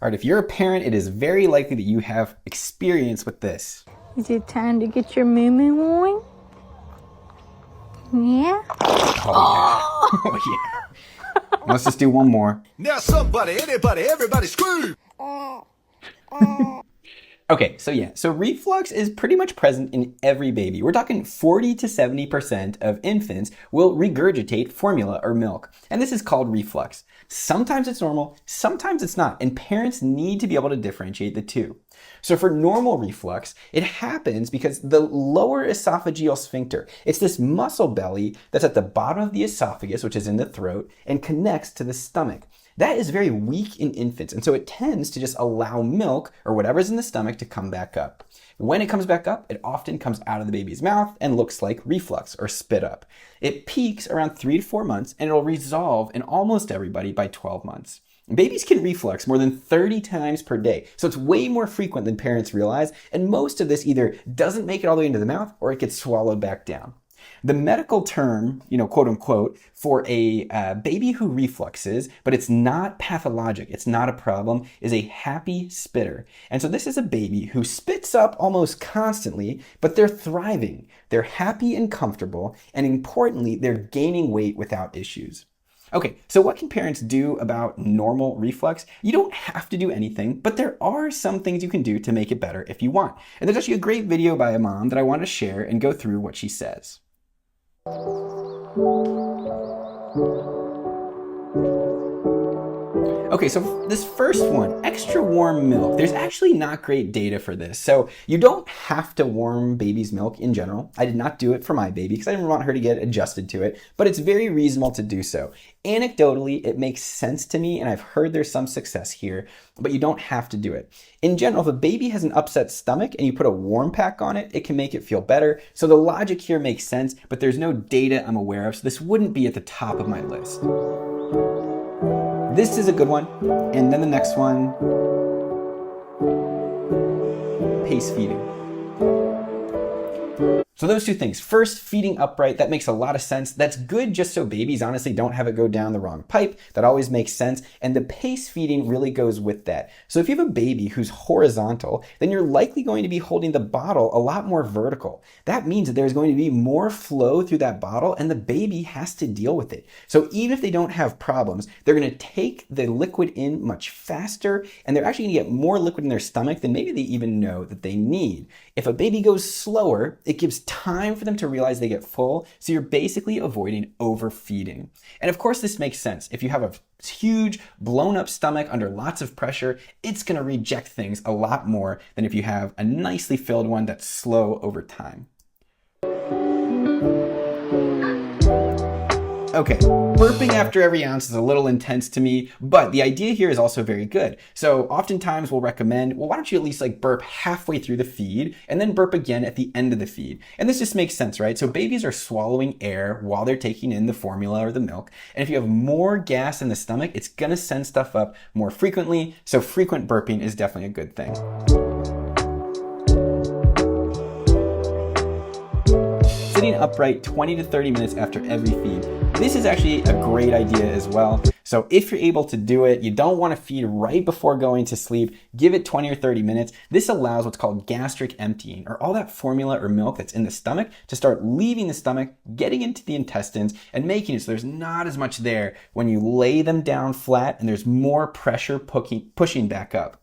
All right, if you're a parent, it is very likely that you have experience with this. Is it time to get your moo-moo on? Yeah? Oh, yeah. Oh, yeah. Let's just do one more. Now somebody, anybody, everybody scream! Okay, so reflux is pretty much present in every baby. We're talking 40 to 70% of infants will regurgitate formula or milk, and this is called reflux. Sometimes it's normal, sometimes it's not, and parents need to be able to differentiate the two. So for normal reflux, it happens because the lower esophageal sphincter, it's this muscle belly that's at the bottom of the esophagus, which is in the throat, and connects to the stomach. That is very weak in infants, and so it tends to just allow milk or whatever's in the stomach to come back up. When it comes back up, it often comes out of the baby's mouth and looks like reflux or spit up. It peaks around 3 to 4 months, and it'll resolve in almost everybody by 12 months. Babies can reflux more than 30 times per day, so it's way more frequent than parents realize, and most of this either doesn't make it all the way into the mouth or it gets swallowed back down. The medical term, quote unquote, for a baby who refluxes, but it's not pathologic, it's not a problem, is a happy spitter. And so this is a baby who spits up almost constantly, but they're thriving. They're happy and comfortable, and importantly, they're gaining weight without issues. Okay, so what can parents do about normal reflux? You don't have to do anything, but there are some things you can do to make it better if you want. And there's actually a great video by a mom that I want to share and go through what she says. Okay, so this first one, extra warm milk. There's actually not great data for this. So you don't have to warm baby's milk in general. I did not do it for my baby because I didn't want her to get adjusted to it, but it's very reasonable to do so. Anecdotally, it makes sense to me, and I've heard there's some success here, but you don't have to do it. In general, if a baby has an upset stomach and you put a warm pack on it, it can make it feel better. So the logic here makes sense, but there's no data I'm aware of, so this wouldn't be at the top of my list. This is a good one. And then the next one, pace feeding. So those two things. First, feeding upright, that makes a lot of sense. That's good just so babies honestly don't have it go down the wrong pipe. That always makes sense. And the pace feeding really goes with that. So if you have a baby who's horizontal, then you're likely going to be holding the bottle a lot more vertical. That means that there's going to be more flow through that bottle and the baby has to deal with it. So even if they don't have problems, they're going to take the liquid in much faster and they're actually going to get more liquid in their stomach than maybe they even know that they need. If a baby goes slower, it gives time for them to realize they get full, so you're basically avoiding overfeeding. And of course this makes sense. If you have a huge blown up stomach under lots of pressure, it's going to reject things a lot more than if you have a nicely filled one that's slow over time. Okay, burping after every ounce is a little intense to me, but the idea here is also very good. So oftentimes we'll recommend, well, why don't you at least burp halfway through the feed and then burp again at the end of the feed. And this just makes sense, right? So babies are swallowing air while they're taking in the formula or the milk. And if you have more gas in the stomach, it's gonna send stuff up more frequently. So frequent burping is definitely a good thing. Sitting upright 20 to 30 minutes after every feed. This is actually a great idea as well. So if you're able to do it, you don't want to feed right before going to sleep, give it 20 or 30 minutes. This allows what's called gastric emptying, or all that formula or milk that's in the stomach to start leaving the stomach, getting into the intestines, and making it so there's not as much there when you lay them down flat and there's more pressure pushing back up.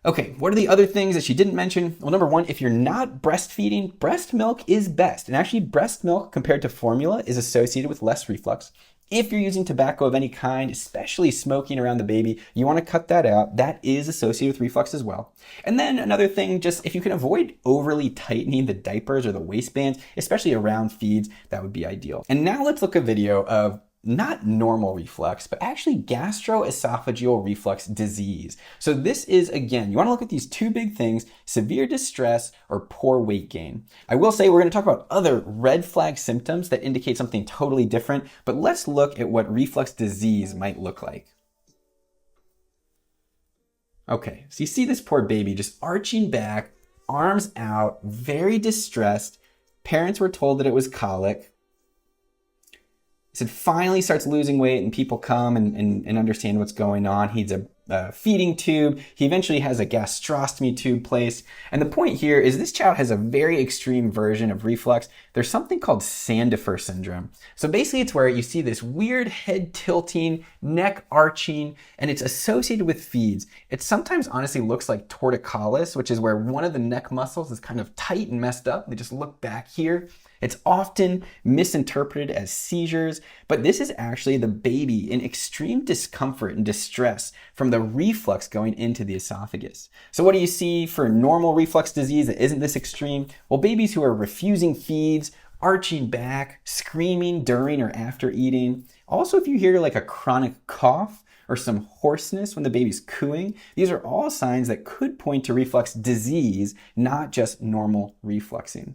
Okay, what are the other things that she didn't mention? Well, number one, if you're not breastfeeding, breast milk is best. And actually, breast milk compared to formula is associated with less reflux. If you're using tobacco of any kind, especially smoking around the baby, you want to cut that out. That is associated with reflux as well. And then another thing, just if you can avoid overly tightening the diapers or the waistbands, especially around feeds, that would be ideal. And now let's look at a video of not normal reflux, but actually gastroesophageal reflux disease. So this is, again, you want to look at these two big things, severe distress or poor weight gain. I will say we're going to talk about other red flag symptoms that indicate something totally different, but let's look at what reflux disease might look like. Okay, so you see this poor baby just arching back, arms out, very distressed. Parents were told that it was colic. Said finally starts losing weight and people come and understand what's going on. He needs a feeding tube. He eventually has a gastrostomy tube placed. And the point here is this child has a very extreme version of reflux. There's something called Sandifer syndrome. So basically it's where you see this weird head tilting, neck arching, and it's associated with feeds. It sometimes honestly looks like torticollis, which is where one of the neck muscles is kind of tight and messed up. They just look back here. It's often misinterpreted as seizures, but this is actually the baby in extreme discomfort and distress from the reflux going into the esophagus. So what do you see for normal reflux disease that isn't this extreme? Well, babies who are refusing feeds, arching back, screaming during or after eating. Also, if you hear like a chronic cough or some hoarseness when the baby's cooing, these are all signs that could point to reflux disease, not just normal refluxing.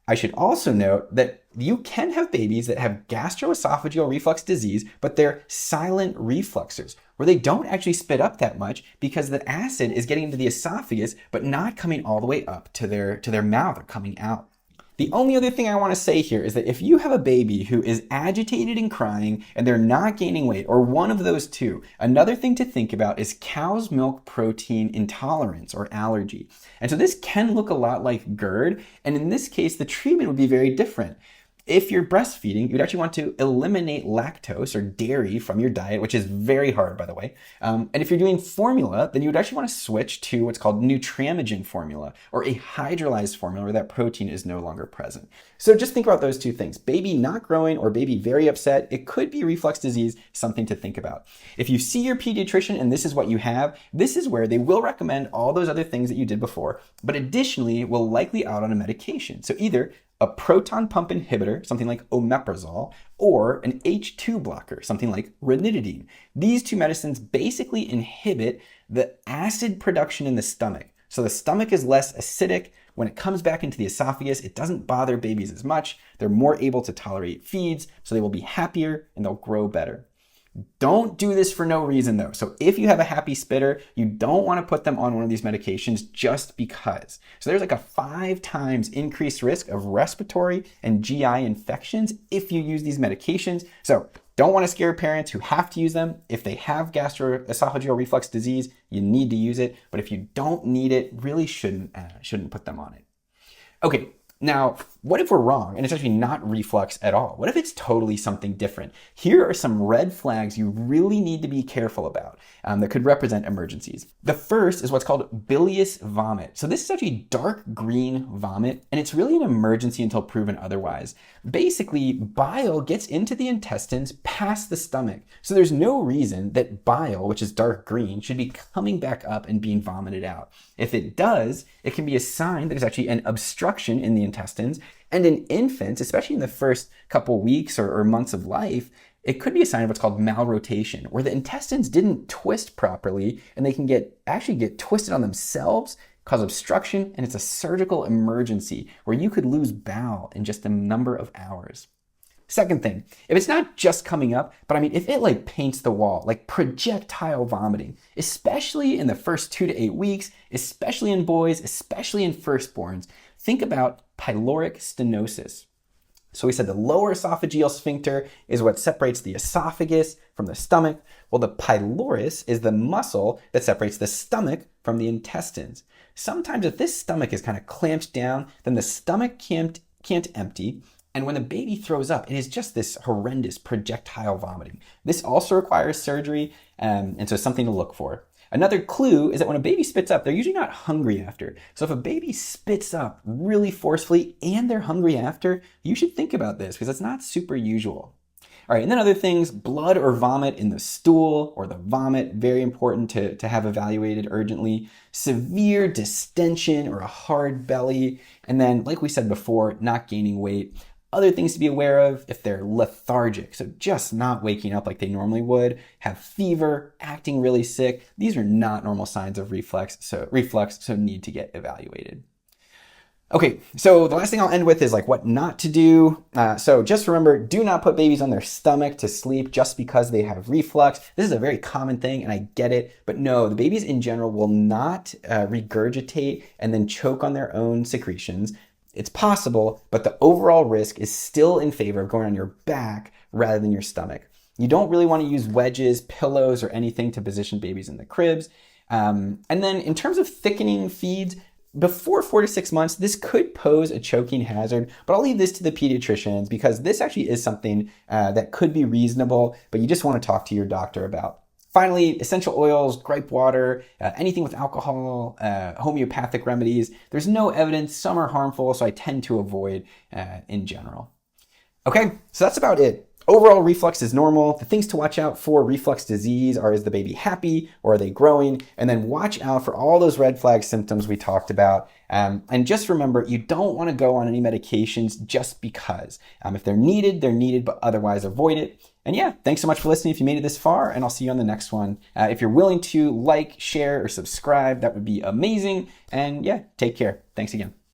I should also note that you can have babies that have gastroesophageal reflux disease, but they're silent refluxers, where they don't actually spit up that much because the acid is getting into the esophagus, but not coming all the way up to their mouth or coming out. The only other thing I want to say here is that if you have a baby who is agitated and crying and they're not gaining weight, or one of those two, another thing to think about is cow's milk protein intolerance or allergy. And so this can look a lot like GERD, and in this case, the treatment would be very different. If you're breastfeeding, you'd actually want to eliminate lactose or dairy from your diet, which is very hard, by the way. And if you're doing formula, then you would actually want to switch to what's called Nutramigen formula, or a hydrolyzed formula where that protein is no longer present. So just think about those two things. Baby not growing or baby very upset, it could be reflux disease, something to think about. If you see your pediatrician and this is what you have, this is where they will recommend all those other things that you did before, but additionally will likely out on a medication. So either a proton pump inhibitor, something like omeprazole, or an H2 blocker, something like ranitidine. These two medicines basically inhibit the acid production in the stomach. So the stomach is less acidic. When it comes back into the esophagus, it doesn't bother babies as much. They're more able to tolerate feeds, so they will be happier and they'll grow better. Don't do this for no reason though. So if you have a happy spitter, you don't want to put them on one of these medications just because. So there's like a 5 times increased risk of respiratory and GI infections if you use these medications. So don't want to scare parents who have to use them. If they have gastroesophageal reflux disease, you need to use it. But if you don't need it, really shouldn't put them on it. Okay. Now, what if we're wrong and it's actually not reflux at all? What if it's totally something different? Here are some red flags you really need to be careful about that could represent emergencies. The first is what's called bilious vomit. So this is actually dark green vomit, and it's really an emergency until proven otherwise. Basically, bile gets into the intestines past the stomach. So there's no reason that bile, which is dark green, should be coming back up and being vomited out. If it does, it can be a sign that there's actually an obstruction in the intestines. And in infants, especially in the first couple weeks or months of life, it could be a sign of what's called malrotation, where the intestines didn't twist properly and they can actually get twisted on themselves, cause obstruction, and it's a surgical emergency where you could lose bowel in just a number of hours. Second thing, if it's not just coming up, but if it like paints the wall, like projectile vomiting, especially in the first 2 to 8 weeks, especially in boys, especially in firstborns, think about pyloric stenosis. So we said the lower esophageal sphincter is what separates the esophagus from the stomach. Well, the pylorus is the muscle that separates the stomach from the intestines. Sometimes if this stomach is kind of clamped down, then the stomach can't empty. And when the baby throws up, it is just this horrendous projectile vomiting. This also requires surgery, and so something to look for. Another clue is that when a baby spits up, they're usually not hungry after. So if a baby spits up really forcefully and they're hungry after, you should think about this because it's not super usual. All right, and then other things, blood or vomit in the stool or the vomit, very important to have evaluated urgently. Severe distension or a hard belly. And then, like we said before, not gaining weight. Other things to be aware of, if they're lethargic, so just not waking up like they normally would, have fever, acting really sick. These are not normal signs of reflux, so need to get evaluated. Okay, so the last thing I'll end with is like what not to do. So just remember, do not put babies on their stomach to sleep just because they have reflux. This is a very common thing and I get it, but no, the babies in general will not regurgitate and then choke on their own secretions. It's possible, but the overall risk is still in favor of going on your back rather than your stomach. You don't really want to use wedges, pillows, or anything to position babies in the cribs. And then in terms of thickening feeds, before 4 to 6 months, this could pose a choking hazard, but I'll leave this to the pediatricians because this actually is something that could be reasonable, but you just want to talk to your doctor about. Finally, essential oils, gripe water, anything with alcohol, homeopathic remedies. There's no evidence. Some are harmful, so I tend to avoid in general. Okay, so that's about it. Overall, reflux is normal. The things to watch out for reflux disease are, is the baby happy or are they growing? And then watch out for all those red flag symptoms we talked about. And just remember, you don't want to go on any medications just because. If they're needed, but otherwise avoid it. And yeah, thanks so much for listening if you made it this far, and I'll see you on the next one. If you're willing to like, share, or subscribe, that would be amazing. And yeah, take care. Thanks again.